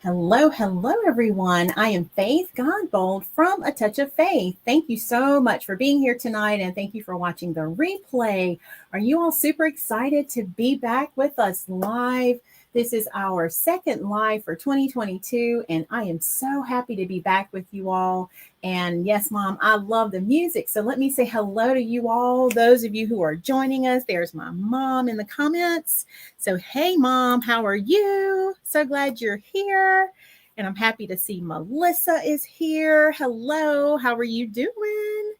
Hello, hello, everyone. I am Faith Godbold from A Touch of Faith. Thank you so much for being here tonight, and thank you for watching the replay. Are you all super excited to be back with us live? This is our second live for 2022, and I am so happy to be back with you all. And yes, Mom, I love the music. So let me say hello to you all, those of you who are joining us. There's my mom in the comments. So, hey, Mom, how are you? So glad you're here. And I'm happy to see Melissa is here. Hello, how are you doing?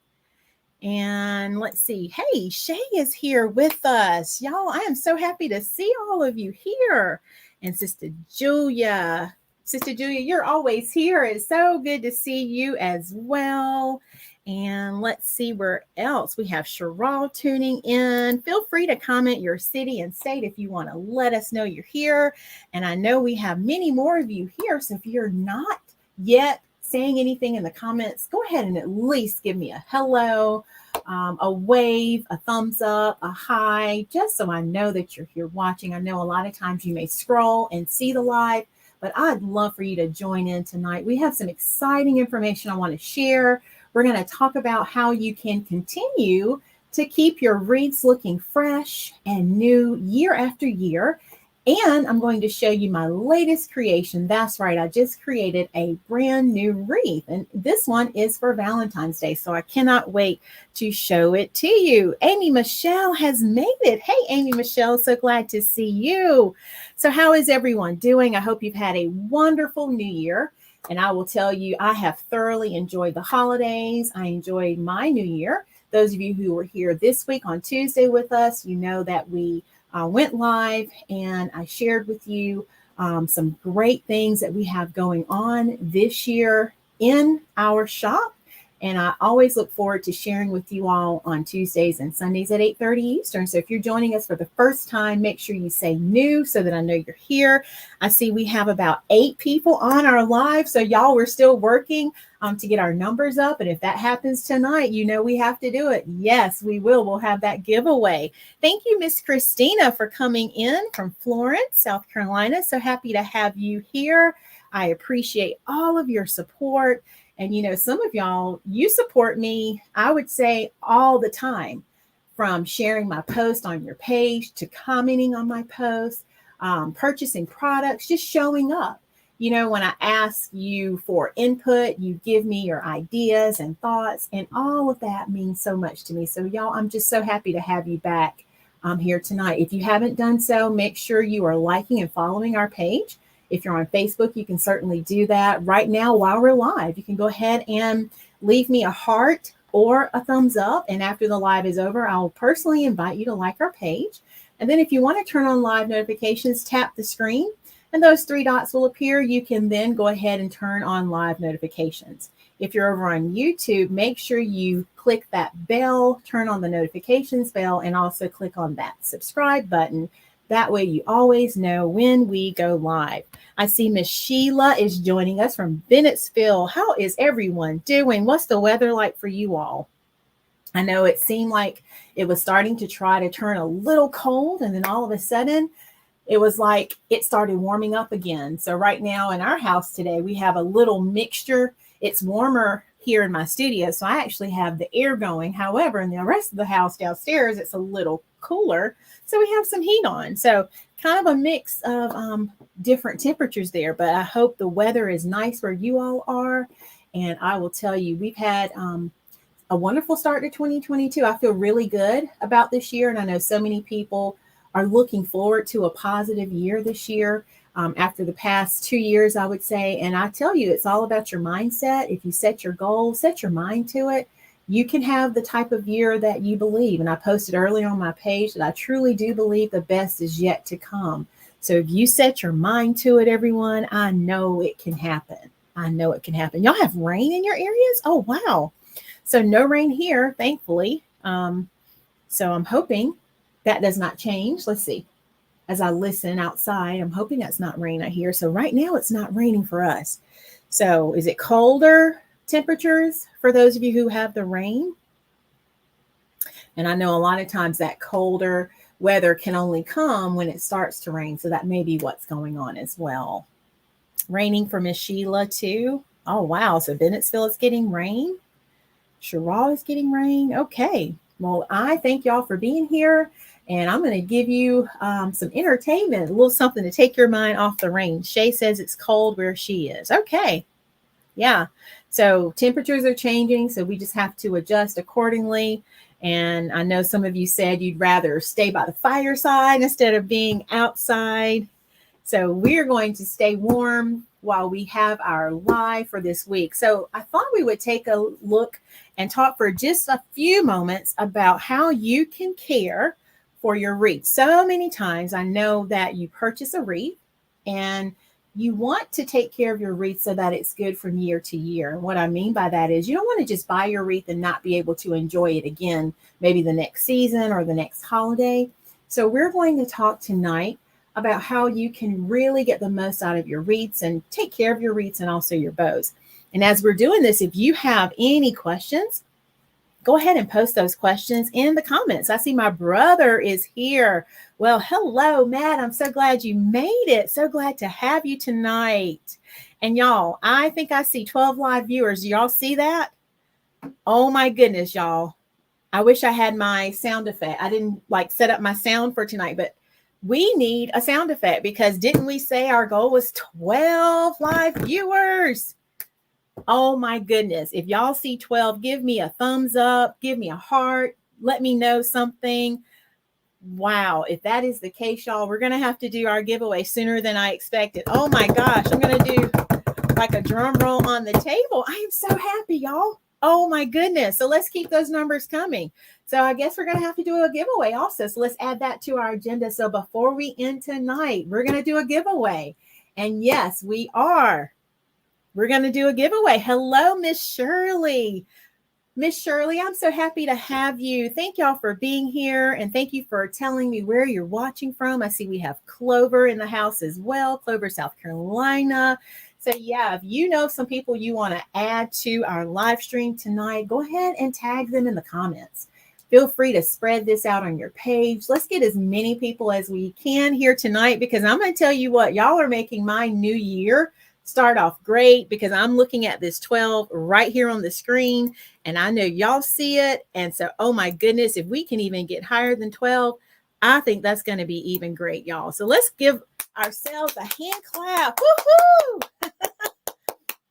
And let's see. Hey, Shay is here with us. Y'all, I am so happy to see all of you here. And Sister Julia, you're always here. It's so good to see you as well. And let's see where else. We have Cheryl tuning in. Feel free to comment your city and state if you want to let us know you're here. And I know we have many more of you here. So if you're not yet saying anything in the comments, go ahead and at least give me a hello, a wave, a thumbs up, a hi, just so I know that you're here watching. I know a lot of times you may scroll and see the live, but I'd love for you to join in tonight. We have some exciting information I want to share. We're going to talk about how you can continue to keep your wreaths looking fresh and new year after year. And I'm going to show you my latest creation. That's right, I just created a brand new wreath. And this one is for Valentine's Day, so I cannot wait to show it to you. Amy Michelle has made it. Hey, Amy Michelle, so glad to see you. So how is everyone doing? I hope you've had a wonderful new year. And I will tell you, I have thoroughly enjoyed the holidays. I enjoyed my new year. Those of you who were here this week on Tuesday with us, you know that we went live and I shared with you some great things that we have going on this year in our shop. And I always look forward to sharing with you all on Tuesdays and Sundays at 8:30 Eastern. So if you're joining us for the first time, make sure you say new so that I know you're here. I see we have about 8 people on our live. So y'all, we're still working to get our numbers up. And if that happens tonight, you know we have to do it. Yes, we will. We'll have that giveaway. Thank you, Miss Christina, for coming in from Florence, South Carolina. So happy to have you here. I appreciate all of your support. And, you know, some of y'all, you support me, I would say all the time, from sharing my post on your page to commenting on my post, purchasing products, just showing up. You know, when I ask you for input, you give me your ideas and thoughts, and all of that means so much to me. So, y'all, I'm just so happy to have you back here tonight. If you haven't done so, make sure you are liking and following our page. If you're on Facebook, you can certainly do that right now while we're live. You can go ahead and leave me a heart or a thumbs up. And after the live is over, I'll personally invite you to like our page. And then if you want to turn on live notifications, tap the screen and those 3 dots will appear. You can then go ahead and turn on live notifications. If you're over on YouTube, make sure you click that bell, turn on the notifications bell, and also click on that subscribe button. That way you always know when we go live. I see Miss Sheila is joining us from Bennettsville. How is everyone doing? What's the weather like for you all? I know it seemed like it was starting to try to turn a little cold, and then all of a sudden it was like it started warming up again. So right now in our house today, we have a little mixture. It's warmer here in my studio, so I actually have the air going. However, in the rest of the house downstairs, it's a little cooler. So we have some heat on. So kind of a mix of different temperatures there, but I hope the weather is nice where you all are. And I will tell you, we've had a wonderful start to 2022. I feel really good about this year. And I know so many people are looking forward to a positive year this year after the past 2 years, I would say. And I tell you, it's all about your mindset. If you set your goals, set your mind to it, you can have the type of year that you believe. And I posted earlier on my page that I truly do believe the best is yet to come. So if you set your mind to it, everyone, I know it can happen. I know it can happen. Y'all have rain in your areas? Oh, wow. So no rain here, thankfully. So I'm hoping that does not change. Let's see. As I listen outside, I'm hoping that's not rain I hear. So right now it's not raining for us. So is it colder temperatures for those of you who have the rain? And I know a lot of times that colder weather can only come when it starts to rain. So that may be what's going on as well. Raining for Miss Sheila too. Oh, wow. So Bennettsville is getting rain. Sherrall is getting rain. Okay. Well, I thank y'all for being here. And I'm going to give you some entertainment, a little something to take your mind off the rain. Shay says it's cold where she is. Okay. Yeah. So temperatures are changing. So we just have to adjust accordingly. And I know some of you said you'd rather stay by the fireside instead of being outside. So we're going to stay warm while we have our live for this week. So I thought we would take a look and talk for just a few moments about how you can care for your wreath. So many times I know that you purchase a wreath and you want to take care of your wreath so that it's good from year to year. And what I mean by that is you don't want to just buy your wreath and not be able to enjoy it again, maybe the next season or the next holiday. So we're going to talk tonight about how you can really get the most out of your wreaths and take care of your wreaths and also your bows. And as we're doing this, if you have any questions, go ahead and post those questions in the comments. I see my brother is here. Well, hello, Matt. I'm so glad you made it. So glad to have you tonight. And y'all, I think I see 12 live viewers. Do y'all see that? Oh my goodness, y'all. I wish I had my sound effect. I didn't set up my sound for tonight, but we need a sound effect because didn't we say our goal was 12 live viewers? Oh my goodness. If y'all see 12, give me a thumbs up, give me a heart, let me know something. Wow. If that is the case, y'all, we're going to have to do our giveaway sooner than I expected. Oh my gosh. I'm going to do like a drum roll on the table. I am so happy, y'all. Oh my goodness. So let's keep those numbers coming. So I guess we're going to have to do a giveaway also. So let's add that to our agenda. So before we end tonight, we're going to do a giveaway. And yes, we are. We're going to do a giveaway. Hello, Miss Shirley. Miss Shirley, I'm so happy to have you. Thank y'all for being here, and thank you for telling me where you're watching from. I see we have Clover in the house as well, Clover, South Carolina. So yeah, if you know some people you want to add to our live stream tonight, go ahead and tag them in the comments. Feel free to spread this out on your page. Let's get as many people as we can here tonight, because I'm going to tell you what, y'all are making my new year start off great, because I'm looking at this 12 right here on the screen, and I know y'all see it. And so, oh my goodness, if we can even get higher than 12, I think that's going to be even great, y'all. So let's give ourselves a hand clap. Woohoo!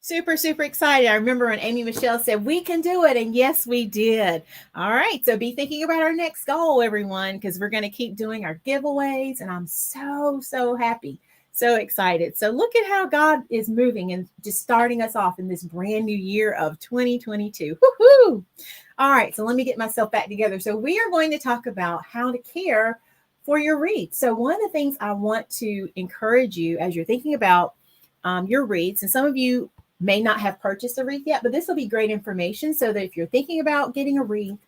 Super, super excited. I remember when Amy Michelle said, we can do it. And yes, we did. All right. So be thinking about our next goal, everyone, because we're going to keep doing our giveaways. And I'm so, so happy. So excited. So look at how God is moving and just starting us off in this brand new year of 2022. Woohoo! All right. So let me get myself back together. So we are going to talk about how to care for your wreath. So one of the things I want to encourage you as you're thinking about your wreaths, and some of you may not have purchased a wreath yet, but this will be great information so that if you're thinking about getting a wreath,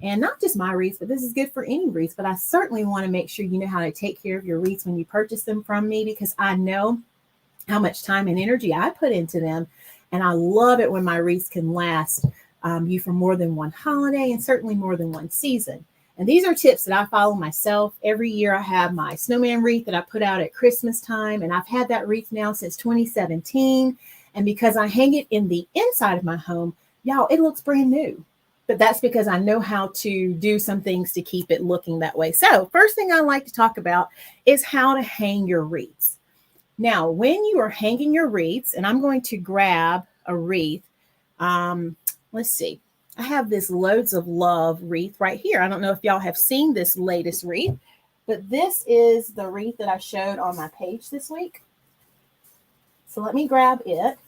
and not just my wreaths, but this is good for any wreaths, but I certainly want to make sure you know how to take care of your wreaths when you purchase them from me, because I know how much time and energy I put into them. And I love it when my wreaths can last you for more than one holiday and certainly more than one season. And these are tips that I follow myself. Every year I have my snowman wreath that I put out at Christmas time. And I've had that wreath now since 2017. And because I hang it in the inside of my home, y'all, it looks brand new. But that's because I know how to do some things to keep it looking that way. So first thing I like to talk about is how to hang your wreaths. Now, when you are hanging your wreaths, and I'm going to grab a wreath. Let's see. I have this Loads of Love wreath right here. I don't know if y'all have seen this latest wreath, but this is the wreath that I showed on my page this week. So let me grab it.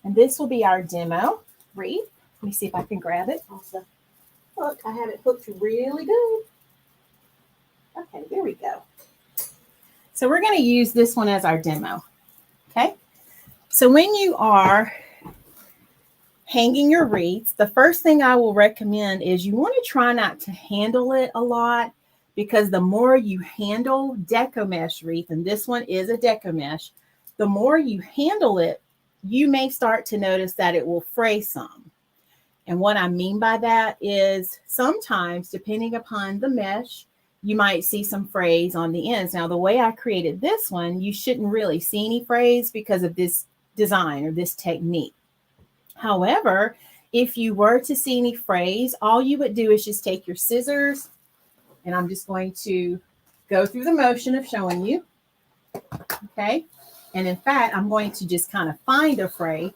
And this will be our demo wreath. Let me see if I can grab it. Also, look, I have it hooked really good. Okay, there we go. So we're going to use this one as our demo. Okay. So when you are hanging your wreaths, the first thing I will recommend is you want to try not to handle it a lot, because the more you handle deco mesh wreath, and this one is a deco mesh, the more you handle it, you may start to notice that it will fray some. And what I mean by that is sometimes, depending upon the mesh, you might see some frays on the ends. Now, the way I created this one, you shouldn't really see any frays because of this design or this technique. However, if you were to see any frays, all you would do is just take your scissors, and I'm just going to go through the motion of showing you. Okay. And in fact, I'm going to just kind of find a fray.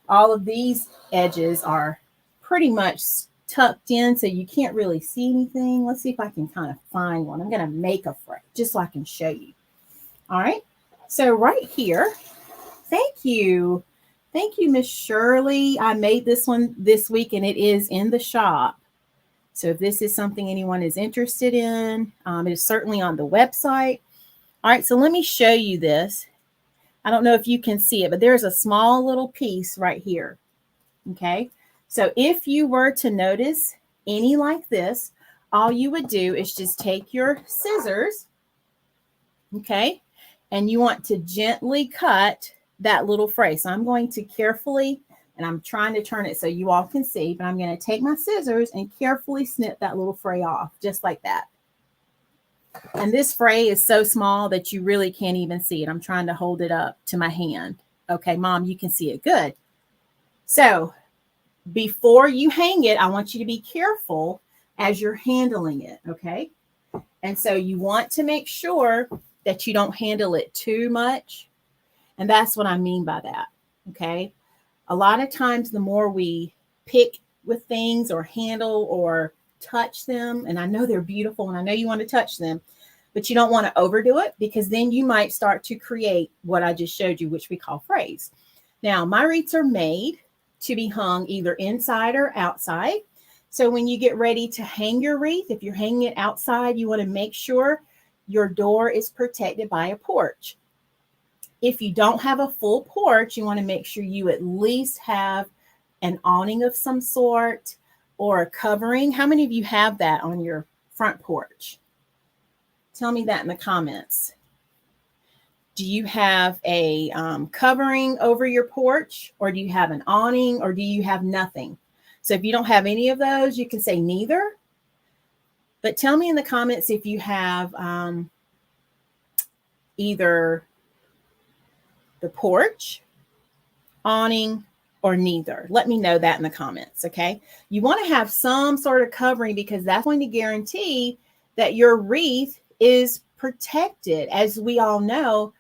All of these edges are pretty much tucked in, so you can't really see anything. Let's see if I can kind of find one. I'm going to make a fray just so I can show you. All right. So right here, thank you. Thank you, Miss Shirley. I made this one this week, and it is in the shop. So if this is something anyone is interested in, it is certainly on the website. All right, so let me show you this. I don't know if you can see it, but there's a small little piece right here. Okay, so if you were to notice any like this, all you would do is just take your scissors, okay, and you want to gently cut that little fray. So I'm going to carefully, and I'm trying to turn it so you all can see, but I'm going to take my scissors and carefully snip that little fray off, just like that. And this fray is so small that you really can't even see it. I'm trying to hold it up to my hand. Okay, Mom, you can see it. Good. So before you hang it, I want you to be careful as you're handling it. Okay. And so you want to make sure that you don't handle it too much. And that's what I mean by that. Okay. A lot of times, the more we pick with things or handle or touch them, and I know they're beautiful and I know you want to touch them, but you don't want to overdo it, because then you might start to create what I just showed you, which we call frays. Now, my wreaths are made to be hung either inside or outside. So when you get ready to hang your wreath, if you're hanging it outside, you want to make sure your door is protected by a porch. If you don't have a full porch, you want to make sure you at least have an awning of some sort or a covering? How many of you have that on your front porch? Tell me that in the comments. Do you have a covering over your porch, or do you have an awning, or do you have nothing? So if you don't have any of those, you can say neither. But tell me in the comments if you have either the porch, awning, or neither. Let me know that in the comments, okay? You want to have some sort of covering because that's going to guarantee that your wreath is protected. As we all know,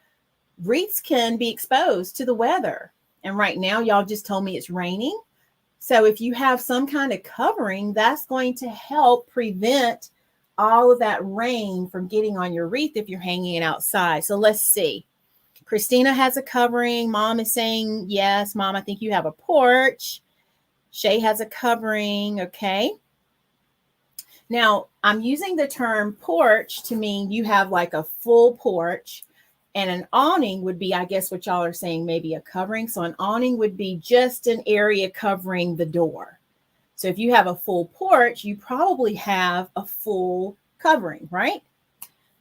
wreaths can be exposed to the weather. And right now, y'all just told me it's raining. So if you have some kind of covering, that's going to help prevent all of that rain from getting on your wreath if you're hanging it outside. So let's see. Christina has a covering. Mom is saying, yes, Mom, I think you have a porch. Shay has a covering. Okay. Now, I'm using the term porch to mean you have like a full porch, and an awning would be, I guess what y'all are saying, maybe a covering. So an awning would be just an area covering the door. So if you have a full porch, you probably have a full covering, right?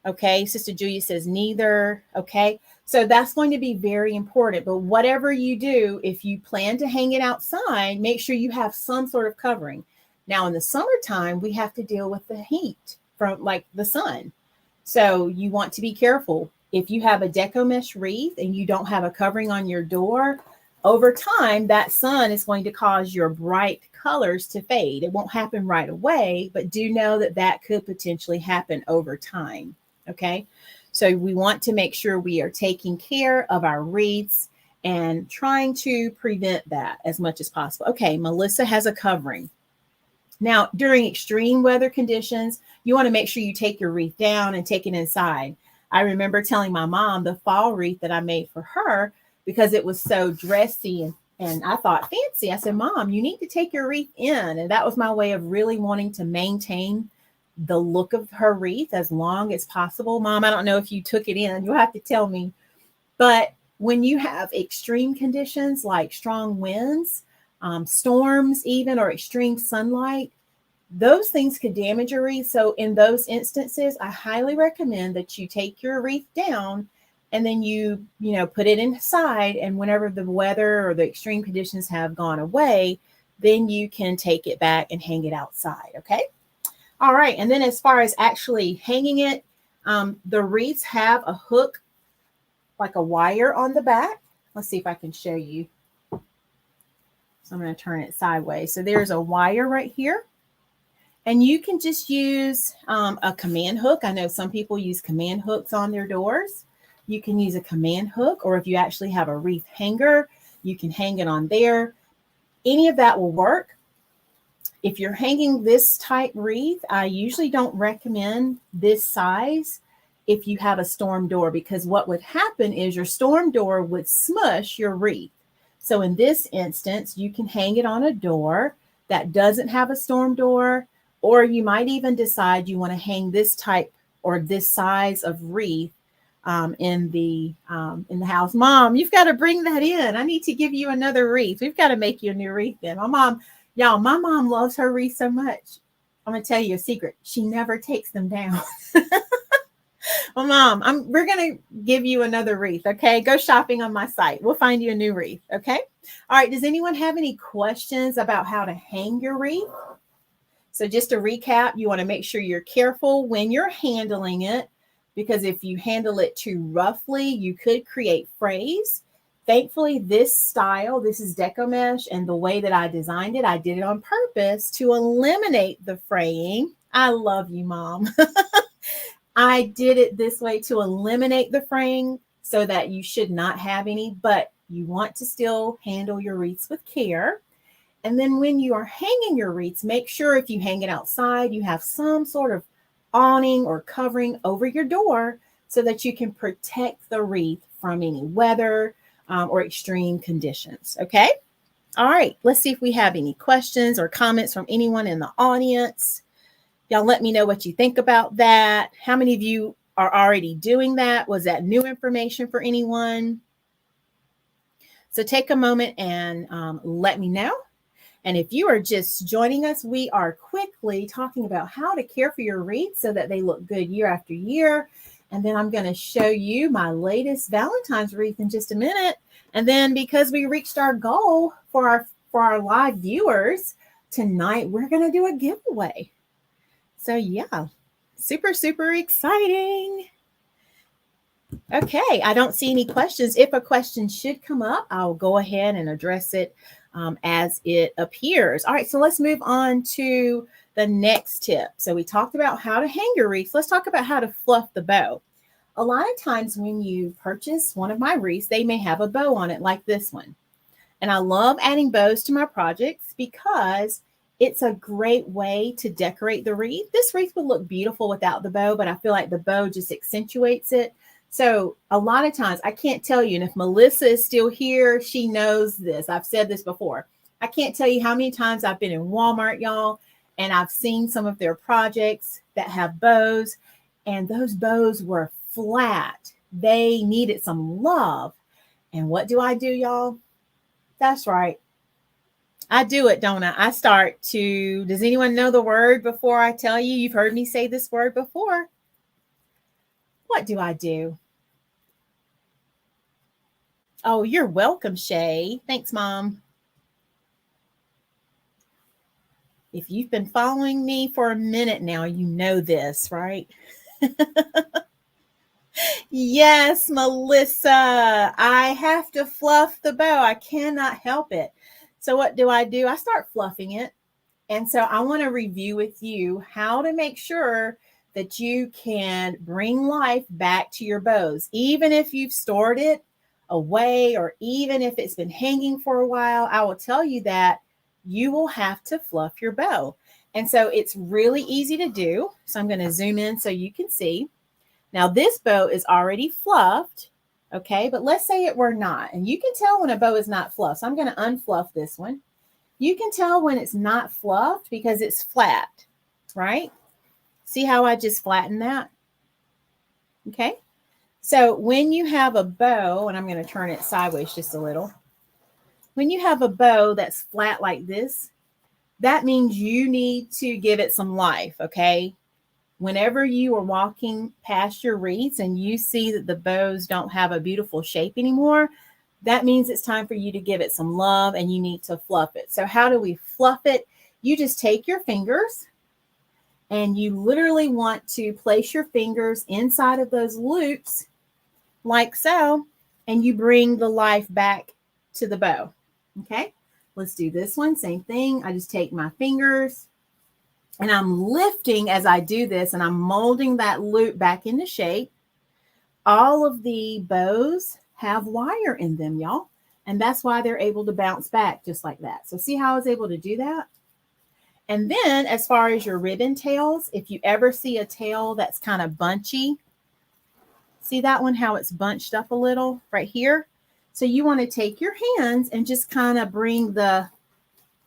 Okay, Sister Julia says neither. Okay, so that's going to be very important. But whatever you do, if you plan to hang it outside, make sure you have some sort of covering. Now, in the summertime, we have to deal with the heat from like the sun. So you want to be careful. If you have a deco mesh wreath and you don't have a covering on your door, over time, that sun is going to cause your bright colors to fade. It won't happen right away, but do know that that could potentially happen over time. Okay, so we want to make sure we are taking care of our wreaths and trying to prevent that as much as possible. Okay, Melissa has a covering. Now, during extreme weather conditions, you want to make sure you take your wreath down and take it inside. I remember telling my mom the fall wreath that I made for her because it was so dressy and I thought fancy. I said, Mom, you need to take your wreath in. And that was my way of really wanting to maintain the look of her wreath as long as possible. Mom, I don't know if you took it in. You'll have to tell me. But when you have extreme conditions like strong winds, storms even, or extreme sunlight, those things could damage your wreath. So in those instances, I highly recommend that you take your wreath down and then you put it inside. And whenever the weather or the extreme conditions have gone away, then you can take it back and hang it outside. Okay. All right. And then as far as actually hanging it, the wreaths have a hook, like a wire on the back. Let's see if I can show you. So I'm going to turn it sideways. So there's a wire right here. And you can just use a command hook. I know some people use command hooks on their doors. You can use a command hook, or if you actually have a wreath hanger, you can hang it on there. Any of that will work. If you're hanging this type wreath, I usually don't recommend this size if you have a storm door, because what would happen is your storm door would smush your wreath. So in this instance, you can hang it on a door that doesn't have a storm door, or you might even decide you want to hang this type or this size of wreath in the house. Mom, you've got to bring that in. I need to give you another wreath. We've got to make you a new wreath then. My mom loves her wreath so much. I'm going to tell you a secret. She never takes them down. Well, Mom, we're going to give you another wreath. Okay. Go shopping on my site. We'll find you a new wreath. Okay. All right. Does anyone have any questions about how to hang your wreath? So just to recap, you want to make sure you're careful when you're handling it, because if you handle it too roughly, you could create frays. Thankfully, this style, this is deco mesh, and the way that I designed it, I did it on purpose to eliminate the fraying. I love you, Mom. I did it this way to eliminate the fraying so that you should not have any, but you want to still handle your wreaths with care. And then when you are hanging your wreaths, make sure if you hang it outside, you have some sort of awning or covering over your door so that you can protect the wreath from any weather or extreme conditions. Okay. All right. Let's see if we have any questions or comments from anyone in the audience. Y'all let me know what you think about that. How many of you are already doing that? Was that new information for anyone? So take a moment and let me know. And if you are just joining us, we are quickly talking about how to care for your wreaths so that they look good year after year. And then I'm going to show you my latest Valentine's wreath in just a minute. And then because we reached our goal for our live viewers, tonight we're going to do a giveaway. So yeah, super, super exciting. Okay, I don't see any questions. If a question should come up, I'll go ahead and address it as it appears. All right, so let's move on to the next tip. So we talked about how to hang your wreaths. Let's talk about how to fluff the bow. A lot of times when you purchase one of my wreaths, they may have a bow on it like this one. And I love adding bows to my projects because it's a great way to decorate the wreath. This wreath would look beautiful without the bow, but I feel like the bow just accentuates it. So a lot of times, I can't tell you, and if Melissa is still here, she knows this. I've said this before. I can't tell you how many times I've been in Walmart, y'all, and I've seen some of their projects that have bows, and those bows were flat. They needed some love. And what do I do, y'all? That's right. I do it, don't I? I start to, does anyone know the word before I tell you? You've heard me say this word before. What do I do? Oh, you're welcome, Shay. Thanks, Mom. If you've been following me for a minute now, you know this, right? Yes, Melissa. I have to fluff the bow. I cannot help it. So what do? I start fluffing it. And so I want to review with you how to make sure that you can bring life back to your bows, even if you've stored it away or even if it's been hanging for a while. I will tell you that you will have to fluff your bow. And so it's really easy to do. So I'm going to zoom in so you can see. Now this bow is already fluffed, okay? But let's say it were not. And you can tell when a bow is not fluffed. So I'm going to unfluff this one. You can tell when it's not fluffed because it's flat, right? See how I just flattened that? Okay. So when you have a bow, and I'm going to turn it sideways just a little. When you have a bow that's flat like this, that means you need to give it some life, okay? Whenever you are walking past your wreaths and you see that the bows don't have a beautiful shape anymore, that means it's time for you to give it some love and you need to fluff it. So how do we fluff it? You just take your fingers and you literally want to place your fingers inside of those loops like so, and you bring the life back to the bow. Okay, let's do this one. Same thing. I just take my fingers and I'm lifting as I do this and I'm molding that loop back into shape. All of the bows have wire in them, y'all. And that's why they're able to bounce back just like that. So see how I was able to do that? And then as far as your ribbon tails, if you ever see a tail that's kind of bunchy, see that one, how it's bunched up a little right here? So you want to take your hands and just kind of bring the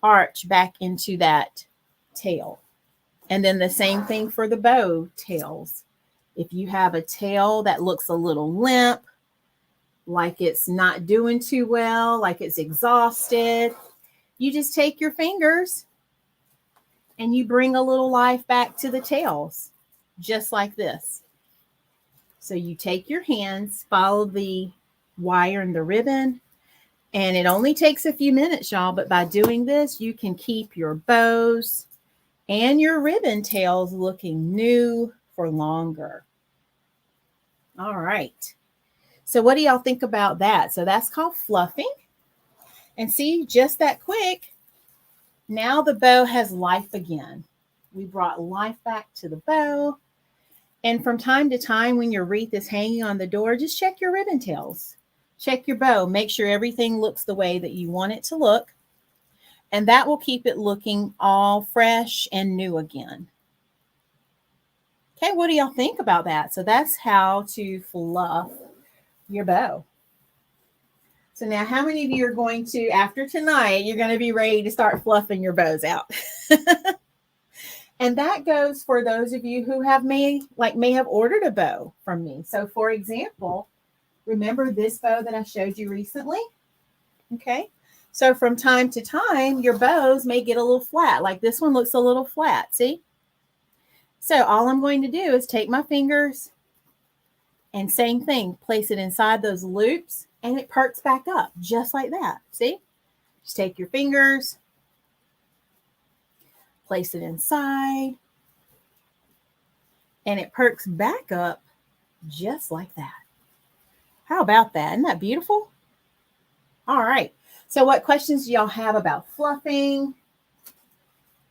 arch back into that tail. And then the same thing for the bow tails. If you have a tail that looks a little limp, like it's not doing too well, like it's exhausted, you just take your fingers and you bring a little life back to the tails, just like this. So you take your hands, follow the wire and the ribbon, and it only takes a few minutes, y'all, but by doing this, you can keep your bows and your ribbon tails looking new for longer. All right. So what do y'all think about that? So that's called fluffing. And see, just that quick, now the bow has life again. We brought life back to the bow. And from time to time, when your wreath is hanging on the door, just check your ribbon tails. Check your bow. Make sure everything looks the way that you want it to look. And that will keep it looking all fresh and new again. Okay, what do y'all think about that? So that's how to fluff your bow. So now how many of you are going to, after tonight, you're going to be ready to start fluffing your bows out? And that goes for those of you who may have ordered a bow from me. So for example, remember this bow that I showed you recently? Okay. So from time to time, your bows may get a little flat. Like this one looks a little flat, see? So all I'm going to do is take my fingers and same thing, place it inside those loops and it perks back up just like that, see? Just take your fingers, place it inside, and it perks back up just like that. How about that? Isn't that beautiful? All right. So what questions do y'all have about fluffing?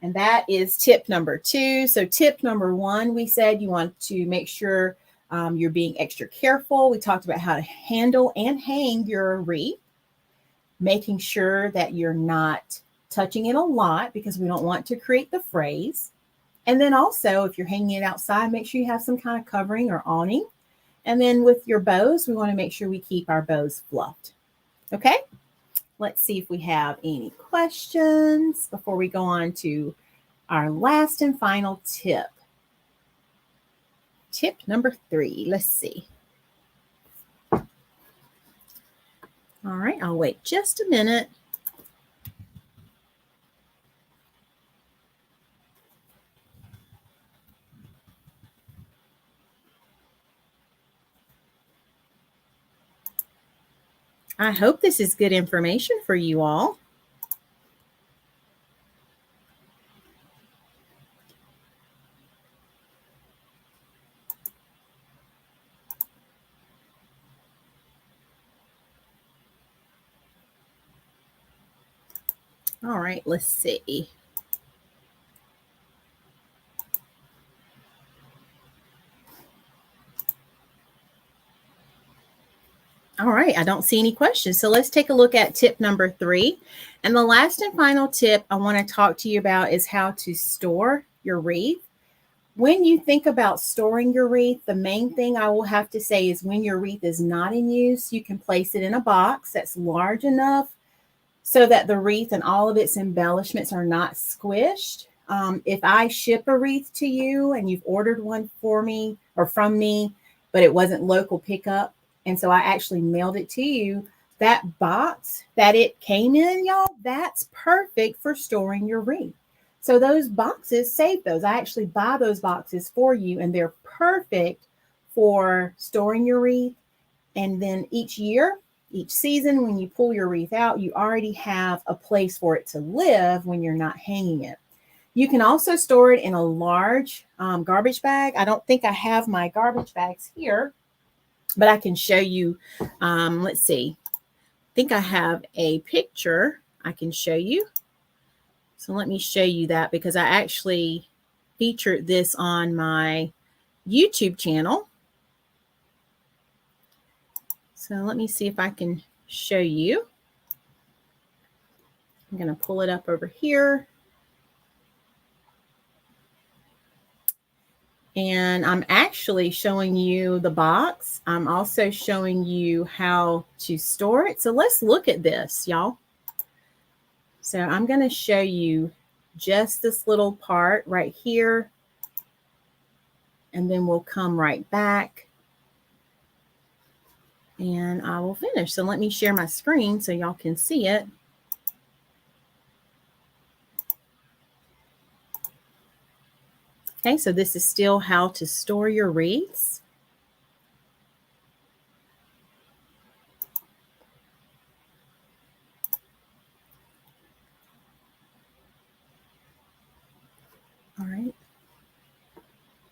And that is tip number 2. So tip number 1, we said you want to make sure you're being extra careful. We talked about how to handle and hang your wreath, making sure that you're not touching it a lot because we don't want to create the frays. And then also, if you're hanging it outside, make sure you have some kind of covering or awning. And then with your bows, we want to make sure we keep our bows fluffed. Okay? Let's see if we have any questions before we go on to our last and final tip. Tip number 3. Let's see. All right, I'll wait just a minute. I hope this is good information for you all. All right, let's see. All right, I don't see any questions. So let's take a look at tip number 3. And the last and final tip I want to talk to you about is how to store your wreath. When you think about storing your wreath, the main thing I will have to say is when your wreath is not in use, you can place it in a box that's large enough so that the wreath and all of its embellishments are not squished. If I ship a wreath to you and you've ordered one for me or from me, but it wasn't local pickup, and so I actually mailed it to you, that box that it came in, y'all, that's perfect for storing your wreath. So those boxes, save those. I actually buy those boxes for you, and they're perfect for storing your wreath. And then each year, each season, when you pull your wreath out, you already have a place for it to live when you're not hanging it. You can also store it in a large garbage bag. I don't think I have my garbage bags here, but I can show you. Let's see. I think I have a picture I can show you. So let me show you that because I actually featured this on my YouTube channel. So let me see if I can show you. I'm going to pull it up over here. And I'm actually showing you the box. I'm also showing you how to store it. So let's look at this, y'all. So I'm going to show you just this little part right here. And then we'll come right back. And I will finish. So let me share my screen so y'all can see it. Okay, so this is still how to store your wreaths. All right.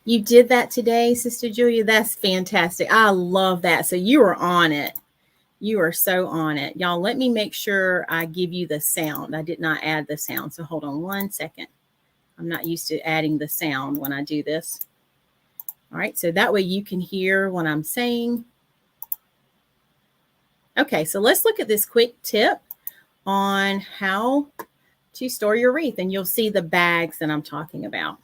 You did that today, Sister Julia? That's fantastic. I love that. So you are on it. You are so on it. Y'all, let me make sure I give you the sound. I did not add the sound. So hold on one second. I'm not used to adding the sound when I do this. All right, so that way you can hear what I'm saying. Okay, so let's look at this quick tip on how to store your wreath, and you'll see the bags that I'm talking about.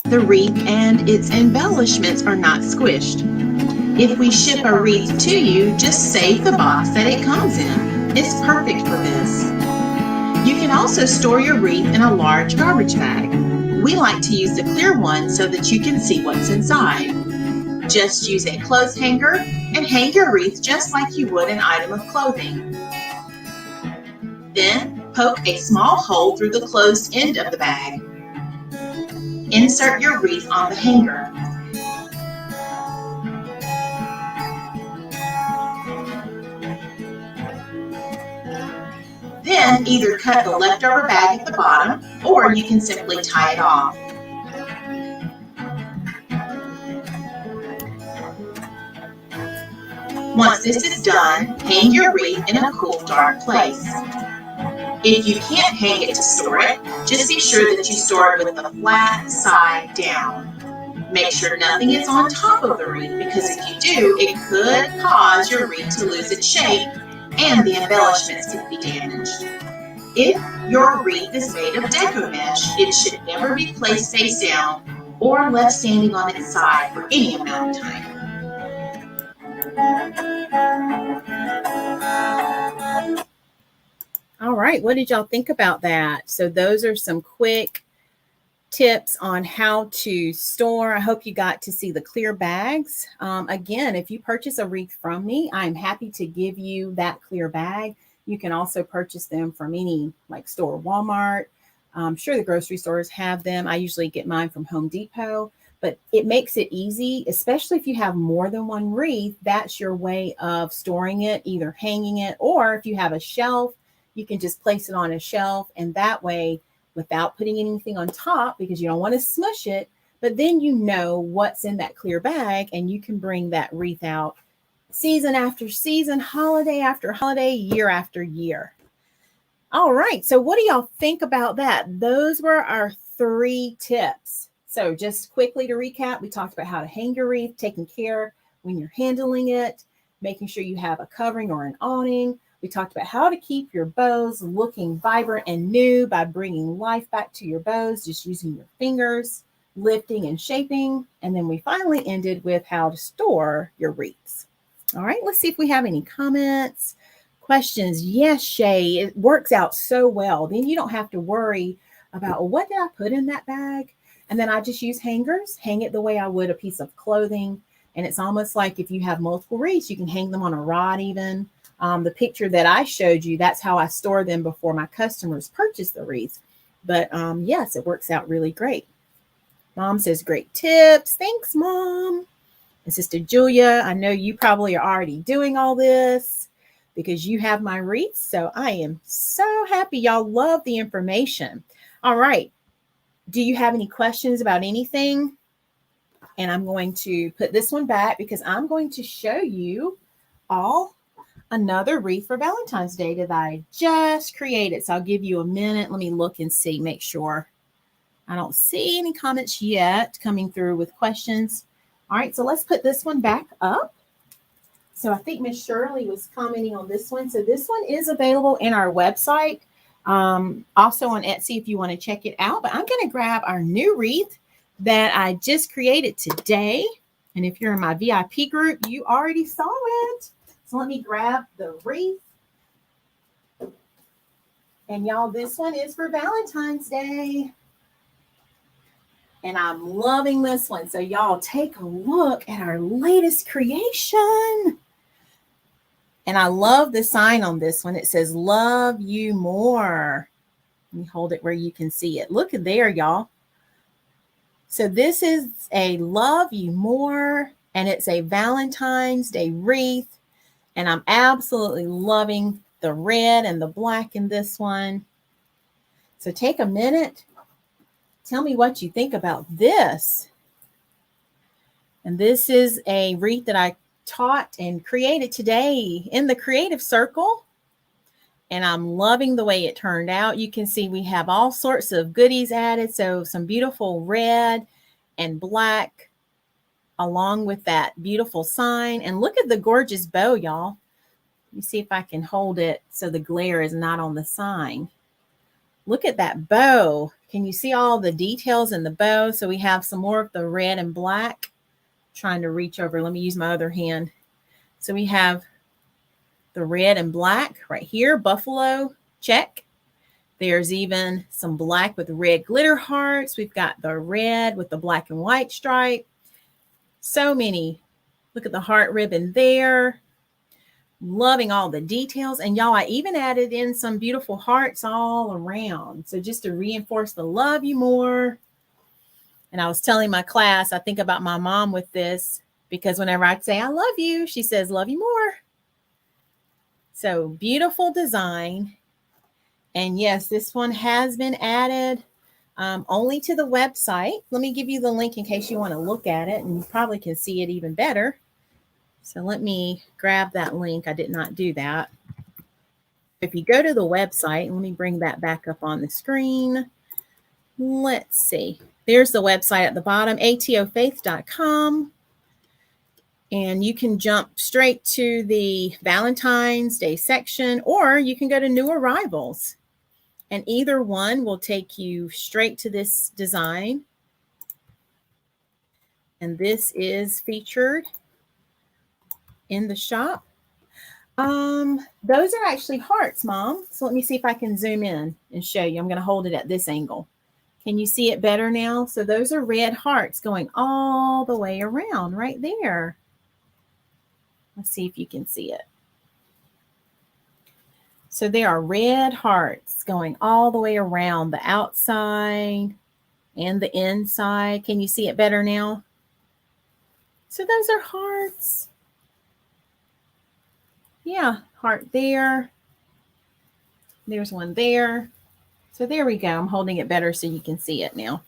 The wreath and its embellishments are not squished. If we ship a wreath to you, just save the box that it comes in. It's perfect for this. You can also store your wreath in a large garbage bag. We like to use the clear one so that you can see what's inside. Just use a clothes hanger and hang your wreath just like you would an item of clothing. Then poke a small hole through the closed end of the bag. Insert your wreath on the hanger. Then either cut the leftover bag at the bottom, or you can simply tie it off. Once this is done, hang your wreath in a cool, dark place. If you can't hang it to store it, just be sure that you store it with the flat side down. Make sure nothing is on top of the wreath, because if you do, it could cause your wreath to lose its shape and the embellishments could be damaged. If your wreath is made of deco mesh, it should never be placed face down or left standing on its side for any amount of time. All right, what did y'all think about that? So those are some quick tips on how to store. I hope you got to see the clear bags. Again, if you purchase a wreath from me, I'm happy to give you that clear bag. You can also purchase them from any like store, Walmart. I'm sure the grocery stores have them. I usually get mine from Home Depot, but it makes it easy, especially if you have more than one wreath. That's your way of storing it, either hanging it, or if you have a shelf, you can just place it on a shelf, and that way, without putting anything on top, because you don't want to smush it, but then you know what's in that clear bag, and you can bring that wreath out season after season, holiday after holiday, year after year. All right, so what do y'all think about that? Those were our 3 tips. So just quickly to recap, we talked about how to hang your wreath, taking care when you're handling it, making sure you have a covering or an awning. We talked about how to keep your bows looking vibrant and new by bringing life back to your bows, just using your fingers, lifting and shaping. And then we finally ended with how to store your wreaths. All right, let's see if we have any comments, questions. Yes, Shay, it works out so well. Then you don't have to worry about, well, what did I put in that bag? And then I just use hangers, hang it the way I would a piece of clothing. And it's almost like if you have multiple wreaths, you can hang them on a rod even. The picture that I showed you, that's how I store them before my customers purchase the wreaths. But yes, it works out really great. Mom says, great tips. Thanks, Mom. And Sister Julia, I know you probably are already doing all this because you have my wreaths. So I am so happy y'all love the information. All right. Do you have any questions about anything? And I'm going to put this one back because I'm going to show you all another wreath for Valentine's Day that I just created. So I'll give you a minute. Let me look and see, make sure. I don't see any comments yet coming through with questions. All right, so let's put this one back up. So I think Miss Shirley was commenting on this one. So this one is available in our website, also on Etsy if you want to check it out. But I'm going to grab our new wreath that I just created today. And if you're in my VIP group, you already saw it. So let me grab the wreath. And y'all, this one is for Valentine's Day. And I'm loving this one. So y'all take a look at our latest creation. And I love the sign on this one. It says, love you more. Let me hold it where you can see it. Look at there, y'all. So this is a love you more. And it's a Valentine's Day wreath. And I'm absolutely loving the red and the black in this one. So take a minute. Tell me what you think about this. And this is a wreath that I taught and created today in the Creative Circle. And I'm loving the way it turned out. You can see we have all sorts of goodies added. So some beautiful red and black along with that beautiful sign. And look at the gorgeous bow, y'all. Let me see if I can hold it so the glare is not on the sign. Look at that bow. Can you see all the details in the bow? So we have some more of the red and black. Trying to reach over. Let me use my other hand. So we have the red and black right here. Buffalo, check. There's even some black with red glitter hearts. We've got the red with the black and white stripe. So many. Look at the heart ribbon there. Loving all the details. And y'all, I even added in some beautiful hearts all around. So just to reinforce the love you more. And I was telling my class, I think about my mom with this, because whenever I say, I love you, she says, love you more. So beautiful design. And yes, this one has been added only to the website. Let me give you the link in case you want to look at it, and you probably can see it even better. So let me grab that link. I did not do that. If you go to the website, let me bring that back up on the screen. Let's see. There's the website at the bottom, atofaith.com. And you can jump straight to the Valentine's Day section, or you can go to new arrivals. And either one will take you straight to this design. And this is featured in the shop. Those are actually hearts, Mom. So let me see if I can zoom in and show you. I'm going to hold it at this angle. Can you see it better now? So those are red hearts going all the way around right there. Let's see if you can see it. So there are red hearts going all the way around the outside and the inside. Can you see it better now? So those are hearts. Yeah, heart there. There's one there. So there we go. I'm holding it better so you can see it now.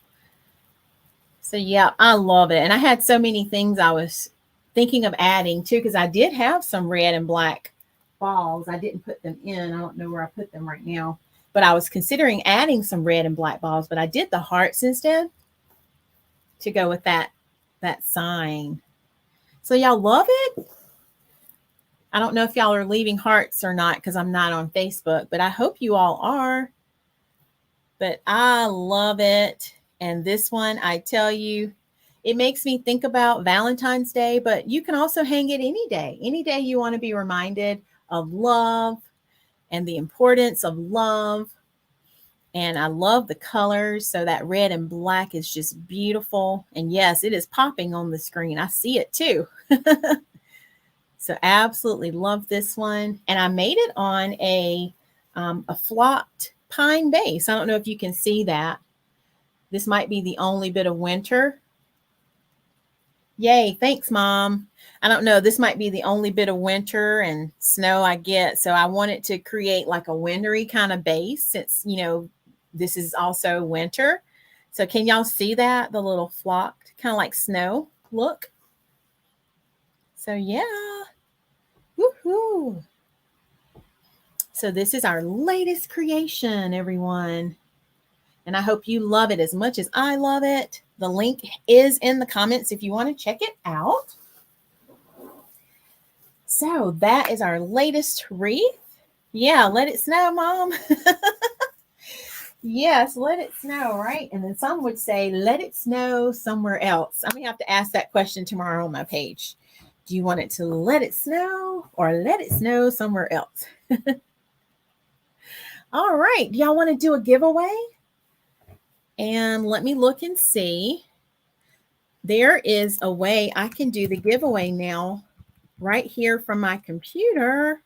So yeah, I love it. And I had so many things I was thinking of adding too, because I did have some red and black balls. I didn't put them in. I don't know where I put them right now. But I was considering adding some red and black balls, but I did the hearts instead to go with that sign. So y'all love it? I don't know if y'all are leaving hearts or not, because I'm not on Facebook, but I hope you all are. But I love it. And this one, I tell you, it makes me think about Valentine's Day, but you can also hang it any day. Any day you want to be reminded of love and the importance of love. And I love the colors. So that red and black is just beautiful. And yes, it is popping on the screen. I see it too. So absolutely love this one. And I made it on a flocked pine base. I don't know if you can see that. This might be the only bit of winter. Yay, thanks, Mom. I don't know. This might be the only bit of winter and snow I get. So I wanted to create like a wintry kind of base, since, you know, this is also winter. So can y'all see that? The little flocked, kind of like snow look. So yeah. Woohoo. So this is our latest creation, everyone. And I hope you love it as much as I love it. The link is in the comments if you want to check it out. So that is our latest wreath. Yeah, let it snow, Mom. Yes, let it snow, right? And then some would say, let it snow somewhere else. I'm going to have to ask that question tomorrow on my page. Do you want it to let it snow or let it snow somewhere else? All right. Do y'all want to do a giveaway? And let me look and see. There is a way I can do the giveaway now right here from my computer.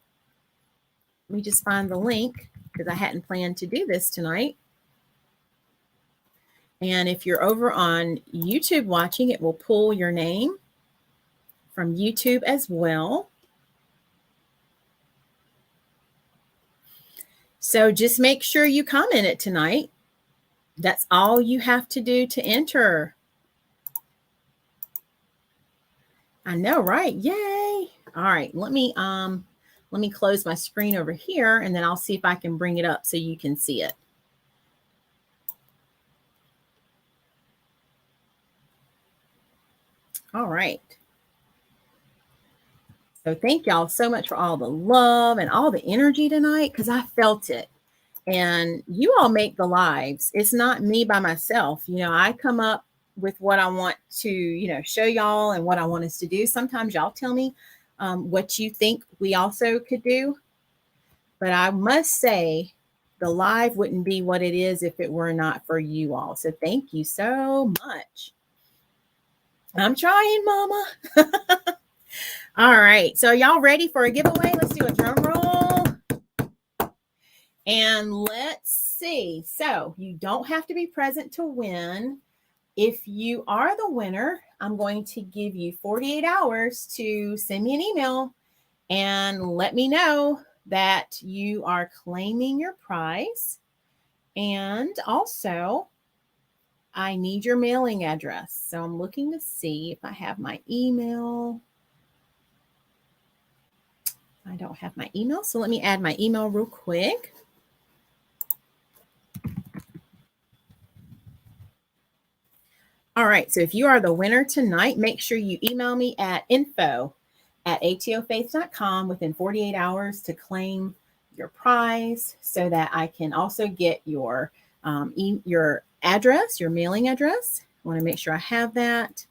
Let me just find the link, because I hadn't planned to do this tonight. And if you're over on YouTube watching, it will pull your name from YouTube as well. So just make sure you comment it tonight. That's all you have to do to enter. I know, right? Yay. All right, let me close my screen over here, and then I'll see if I can bring it up so you can see it. All right. So thank y'all so much for all the love and all the energy tonight, because I felt it. And you all make the lives. It's not me by myself. You know, I come up with what I want to, you know, show y'all and what I want us to do. Sometimes y'all tell me what you think we also could do. But I must say, the live wouldn't be what it is if it were not for you all. So thank you so much. I'm trying, Mama. All right. So, are y'all ready for a giveaway? Let's do a drum roll. And let's see. So, you don't have to be present to win. If you are the winner, I'm going to give you 48 hours to send me an email and let me know that you are claiming your prize. And also, I need your mailing address. So I'm looking to see if I have my email. I don't have my email. So let me add my email real quick. All right. So if you are the winner tonight, make sure you email me at info@atofaith.com within 48 hours to claim your prize so that I can also get your address, your mailing address. I want to make sure I have that.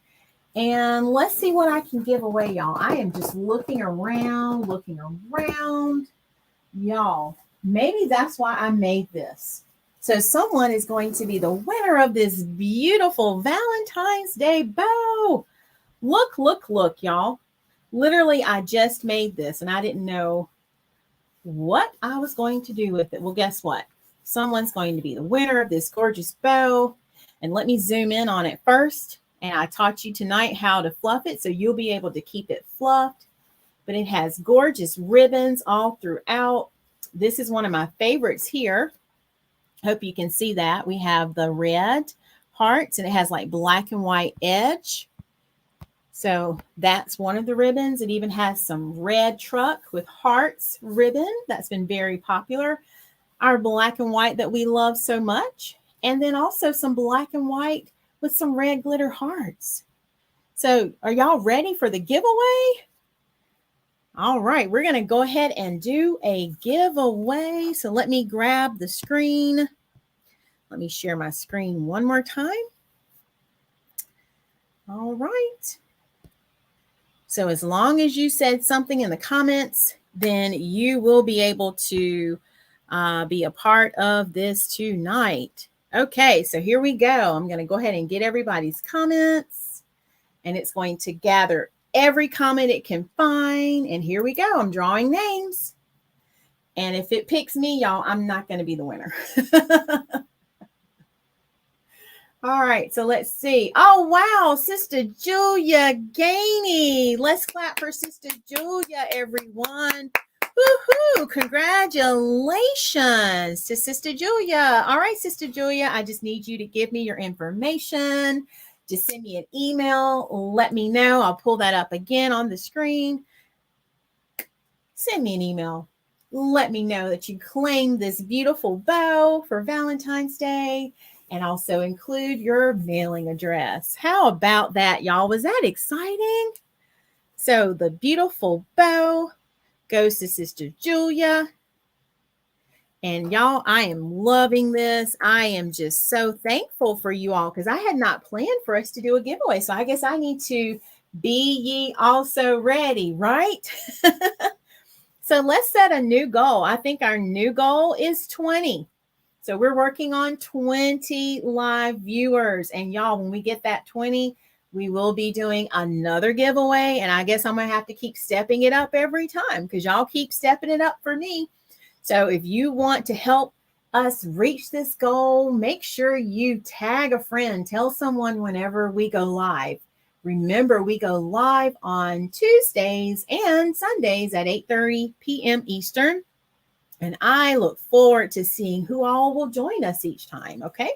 And let's see what I can give away, y'all. I am just looking around. Y'all, maybe that's why I made this. So someone is going to be the winner of this beautiful Valentine's Day bow. Look, y'all. Literally, I just made this and I didn't know what I was going to do with it. Well, guess what? Someone's going to be the winner of this gorgeous bow. And let me zoom in on it first. And I taught you tonight how to fluff it, so you'll be able to keep it fluffed. But it has gorgeous ribbons all throughout. This is one of my favorites here. Hope you can see that. We have the red hearts, and it has like black and white edge. So that's one of the ribbons. It even has some red truck with hearts ribbon. That's been very popular. Our black and white that we love so much. And then also some black and white with some red glitter hearts. So are y'all ready for the giveaway? All right, we're going to go ahead and do a giveaway. So let me grab the screen. Let me share my screen one more time. All right. So as long as you said something in the comments, then you will be able to be a part of this tonight. Okay, so here we go. I'm going to go ahead and get everybody's comments, and it's going to gather every comment it can find. And here we go. I'm drawing names. And if it picks me, y'all, I'm not going to be the winner. All right, so let's see. Oh, wow, Sister Julia Gainey. Let's clap for Sister Julia, everyone. Woohoo! Congratulations to Sister Julia. All right, Sister Julia, I just need you to give me your information. Just send me an email. Let me know. I'll pull that up again on the screen. Send me an email. Let me know that you claimed this beautiful bow for Valentine's Day, and also include your mailing address. How about that, y'all? Was that exciting? So the beautiful bow goes to Sister Julia. And y'all, I am loving this. I am just so thankful for you all because I had not planned for us to do a giveaway. So I guess I need to be ye also ready, right? So let's set a new goal. I think our new goal is 20. So we're working on 20 live viewers. And y'all, when we get that 20, we will be doing another giveaway. And I guess I'm going to have to keep stepping it up every time because y'all keep stepping it up for me. So if you want to help us reach this goal, make sure you tag a friend. Tell someone whenever we go live. Remember, we go live on Tuesdays and Sundays at 8:30 p.m. Eastern. And I look forward to seeing who all will join us each time, okay?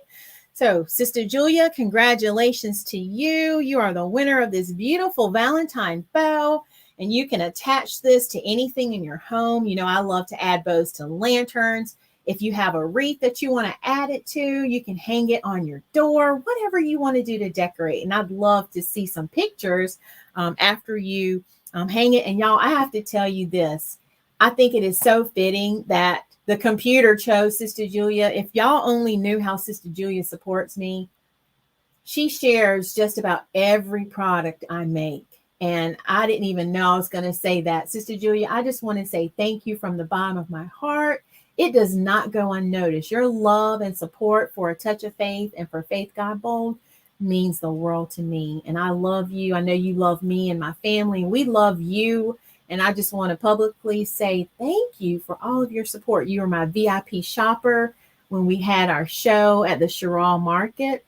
So, Sister Julia, congratulations to you. You are the winner of this beautiful Valentine bow, and you can attach this to anything in your home. You know, I love to add bows to lanterns. If you have a wreath that you want to add it to, you can hang it on your door, whatever you want to do to decorate. And I'd love to see some pictures after you hang it. And y'all, I have to tell you this. I think it is so fitting that the computer chose Sister Julia. If y'all only knew how Sister Julia supports me, she shares just about every product I make. And I didn't even know I was going to say that. Sister Julia, I just want to say thank you from the bottom of my heart. It does not go unnoticed. Your love and support for A Touch of Faith and for Faith God Bold means the world to me. And I love you. I know you love me and my family. We love you. And I just want to publicly say thank you for all of your support. You were my VIP shopper when we had our show at the Sherrall Market,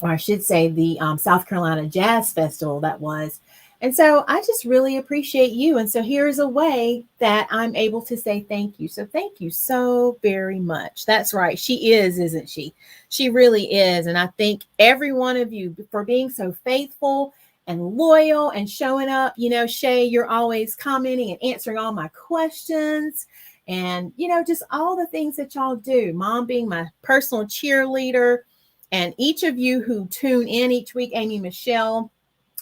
or I should say the South Carolina Jazz Festival that was. And so I just really appreciate you. And so here's a way that I'm able to say thank you. So thank you so very much. That's right. She is, isn't she? She really is. And I thank every one of you for being so faithful and loyal and showing up. You know, Shay, you're always commenting and answering all my questions. And, you know, just all the things that y'all do. Mom being my personal cheerleader, and each of you who tune in each week, Amy, Michelle,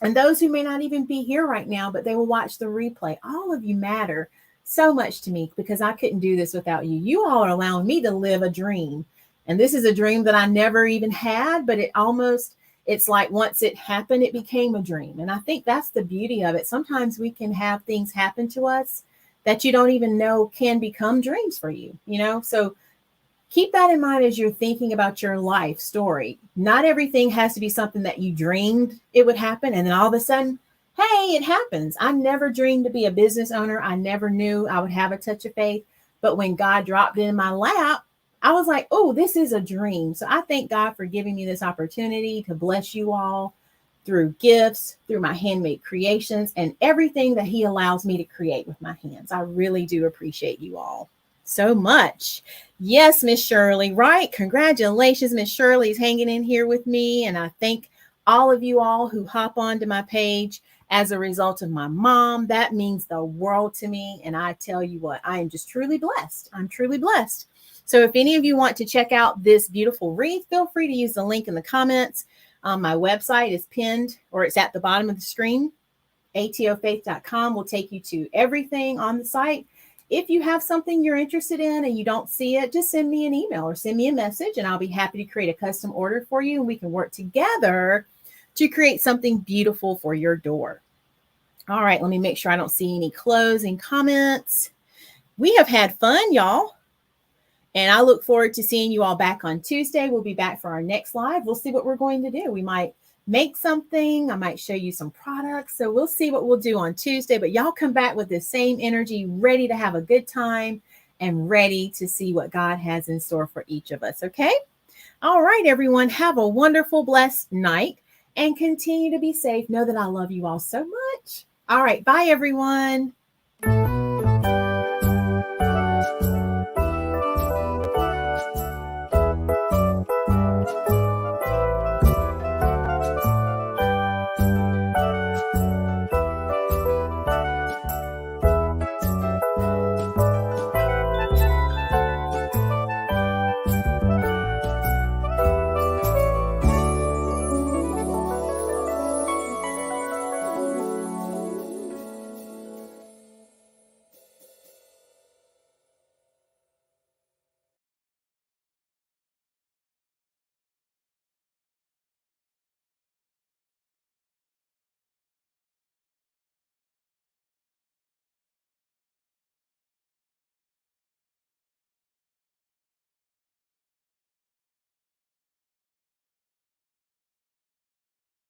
and those who may not even be here right now, but they will watch the replay. All of you matter so much to me because I couldn't do this without you. You all are allowing me to live a dream. And this is a dream that I never even had, but it's like once it happened, it became a dream. And I think that's the beauty of it. Sometimes we can have things happen to us that you don't even know can become dreams for you, you know? So keep that in mind as you're thinking about your life story. Not everything has to be something that you dreamed it would happen. And then all of a sudden, hey, it happens. I never dreamed to be a business owner. I never knew I would have a touch of faith. But when God dropped it in my lap, I was like, oh, this is a dream. So I thank God for giving me this opportunity to bless you all through gifts, through my handmade creations, and everything that He allows me to create with my hands. I really do appreciate you all so much. Yes, Miss Shirley, right? Congratulations. Miss Shirley is hanging in here with me. And I thank all of you all who hop onto my page as a result of my mom. That means the world to me. And I tell you what, I am just truly blessed. I'm truly blessed. So if any of you want to check out this beautiful wreath, feel free to use the link in the comments. My website is pinned, or it's at the bottom of the screen. atofaith.com will take you to everything on the site. If you have something you're interested in and you don't see it, just send me an email or send me a message and I'll be happy to create a custom order for you. And we can work together to create something beautiful for your door. All right, let me make sure I don't see any closing comments. We have had fun, y'all. And I look forward to seeing you all back on Tuesday. We'll be back for our next live. We'll see what we're going to do. We might make something. I might show you some products. So we'll see what we'll do on Tuesday. But y'all come back with the same energy, ready to have a good time and ready to see what God has in store for each of us. Okay? All right, everyone. Have a wonderful, blessed night and continue to be safe. Know that I love you all so much. All right. Bye, everyone.